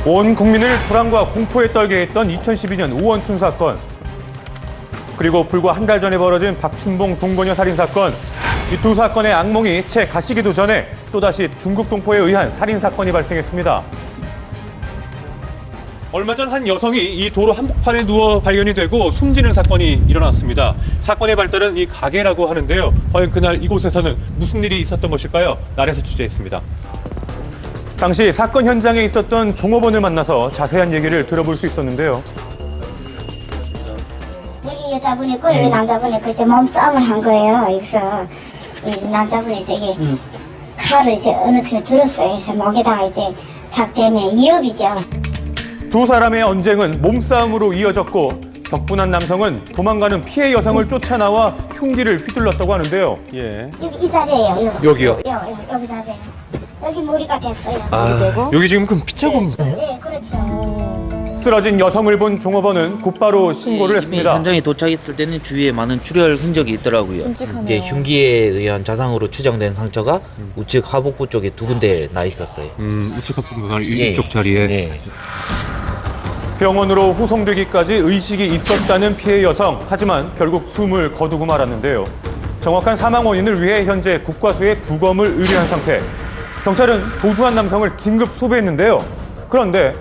온 국민을 불안과 공포에 떨게 했던 2012년 오원춘 사건. 그리고 불과 한 달 전에 벌어진 박춘봉 동거녀 살인 사건. 이 두 사건의 악몽이 채 가시기도 전에 또다시 중국 동포에 의한 살인 사건이 발생했습니다. 얼마 전 한 여성이 이 도로 한복판에 누워 발견이 되고 숨지는 사건이 일어났습니다. 사건의 발단은 이 가게라고 하는데요. 과연 그날 이곳에서는 무슨 일이 있었던 것일까요? 날에서 취재했습니다. 당시 사건 현장에 있었던 종업원을 만나서 자세한 얘기를 들어볼 수 있었는데요. 여기 여자분이 있고 여기 남자분이 있고 이제 몸싸움을 한 거예요. 여기서 이 남자분이 저기 칼을 이제 어느 틈에 들었어요. 그래서 목에다가 이제 탁 대면 위협이죠. 두 사람의 언쟁은 몸싸움으로 이어졌고 격분한 남성은 도망가는 피해 여성을 쫓아나와 흉기를 휘둘렀다고 하는데요. 여기 이 자리예요. 여기요? 여기 자리예요. 여기 머리가 됐어요. 여기 지금 그럼 피자국. 네, 그렇죠. 쓰러진 여성을 본 종업원은 곧바로 신고를 했습니다. 현장에 도착했을 때는 주위에 많은 출혈 흔적이 있더라고요. 이제 흉기에 의한 자상으로 추정된 상처가 우측 하복부 쪽에 두 군데 나 있었어요. 우측 하복부 예. 이쪽 자리에. 네. 병원으로 후송되기까지 의식이 있었다는 피해 여성. 하지만 결국 숨을 거두고 말았는데요. 정확한 사망 원인을 위해 현재 국과수에 부검을 의뢰한 상태. 경찰은 도주한 남성을 긴급 수배했는데요. 그런데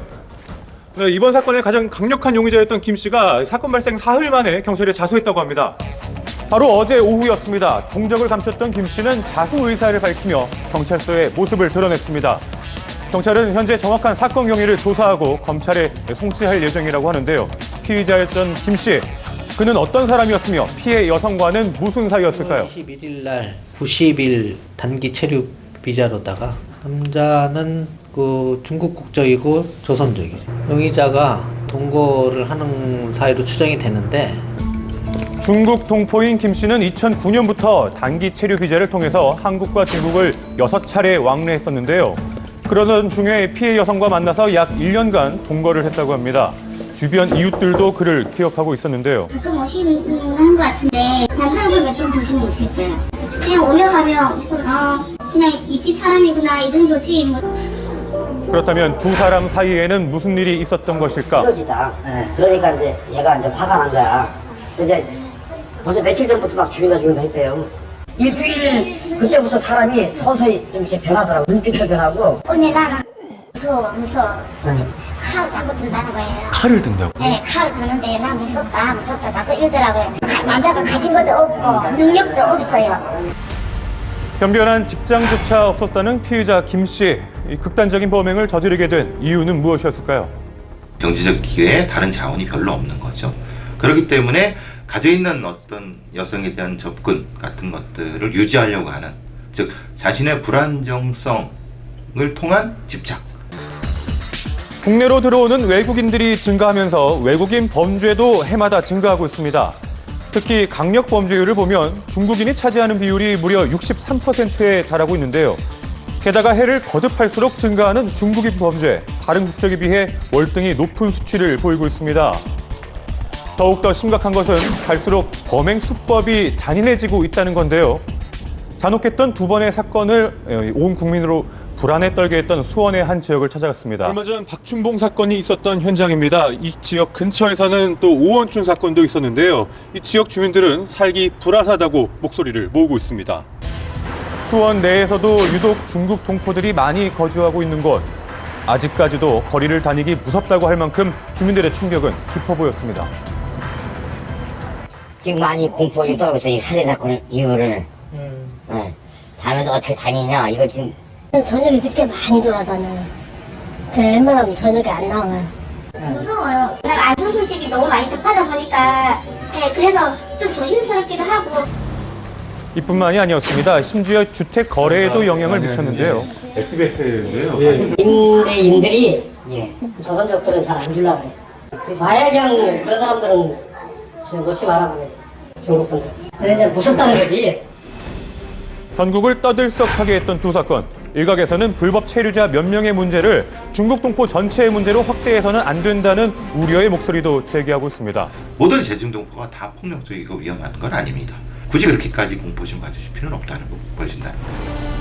이번 사건의 가장 강력한 용의자였던 김 씨가 사건 발생 사흘 만에 경찰에 자수했다고 합니다. 바로 어제 오후였습니다. 종적을 감췄던 김 씨는 자수 의사를 밝히며 경찰서에 모습을 드러냈습니다. 경찰은 현재 정확한 사건 경위를 조사하고 검찰에 송치할 예정이라고 하는데요. 피의자였던 김 씨, 그는 어떤 사람이었으며 피해 여성과는 무슨 사이였을까요? 21일 날 90일 단기 체류 비자로다가 남자는 그 중국 국적이고 조선족이죠. 용의자가 동거를 하는 사이로 추정이 되는데 중국 동포인 김 씨는 2009년부터 단기 체류 비자를 통해서 한국과 중국을 6차례 왕래했었는데요. 그러던 중에 피해 여성과 만나서 약 1년간 동거를 했다고 합니다. 주변 이웃들도 그를 기억하고 있었는데요. 가끔 오시는 것 같은데 남자를 몇 번 보지는 못했어요. 그냥 오며 가며 그냥 이 집 사람이구나 이 정도지 뭐. 그렇다면 두 사람 사이에는 무슨 일이 있었던 것일까? 이어지자. 그러니까 이제 얘가 이제 화가 난 거야. 근데 벌써 며칠 전부터 막 죽인다 했대요. 일주일 그때부터 사람이 서서히 좀 이렇게 변하더라고. 눈빛도 변하고. 오늘 나는 무서워. 칼을 자꾸 든다는 거예요. 칼을 든다고? 네, 칼을 드는데 나 무섭다 자꾸 이러더라고요. 남자가 가진 것도 없고 능력도 없어요. 변변한 직장조차 없었다는 피의자 김 씨. 이 극단적인 범행을 저지르게 된 이유는 무엇이었을까요? 경제적 기회에 다른 자원이 별로 없는 거죠. 그렇기 때문에 가지고 있는 어떤 여성에 대한 접근 같은 것들을 유지하려고 하는, 즉 자신의 불안정성을 통한 집착. 국내로 들어오는 외국인들이 증가하면서 외국인 범죄도 해마다 증가하고 있습니다. 특히 강력 범죄율을 보면 중국인이 차지하는 비율이 무려 63%에 달하고 있는데요. 게다가 해를 거듭할수록 증가하는 중국인 범죄, 다른 국적에 비해 월등히 높은 수치를 보이고 있습니다. 더욱더 심각한 것은 갈수록 범행 수법이 잔인해지고 있다는 건데요. 잔혹했던 두 번의 사건을 온 국민으로 불안에 떨게 했던 수원의 한 지역을 찾아갔습니다. 얼마 전 박춘봉 사건이 있었던 현장입니다. 이 지역 근처에서는 또 오원춘 사건도 있었는데요. 이 지역 주민들은 살기 불안하다고 목소리를 모으고 있습니다. 수원 내에서도 유독 중국 동포들이 많이 거주하고 있는 곳. 아직까지도 거리를 다니기 무섭다고 할 만큼 주민들의 충격은 깊어 보였습니다. 지금 많이 공포에 떨고 있어. 이 살해 사건 이유를. 다음에도 어떻게 다니냐. 이걸 지금. 저녁에 늦게 많이 돌아다녀요. 웬만하면 저녁에 안 나와요. 무서워요. 내가 안 좋은 소식이 너무 많이 접하다 보니까 그래서 좀 조심스럽기도 하고. 이뿐만이 아니었습니다. 심지어 주택 거래에도 영향을 미쳤는데요. SBS인데요. 임대인들이 조선족들은 잘 안 주려고 그래. 마약형 그런 사람들은 놓지 말라고 그래. 중국 분들. 근데 무섭다는 거지. 전국을 떠들썩하게 했던 두 사건. 일각에서는 불법 체류자 몇 명의 문제를 중국 동포 전체의 문제로 확대해서는 안 된다는 우려의 목소리도 제기하고 있습니다. 모든 재중 동포가 다 폭력적이고 위험한 건 아닙니다. 굳이 그렇게까지 공포심 가지실 필요는 없다는 거 보여준다는 거예요.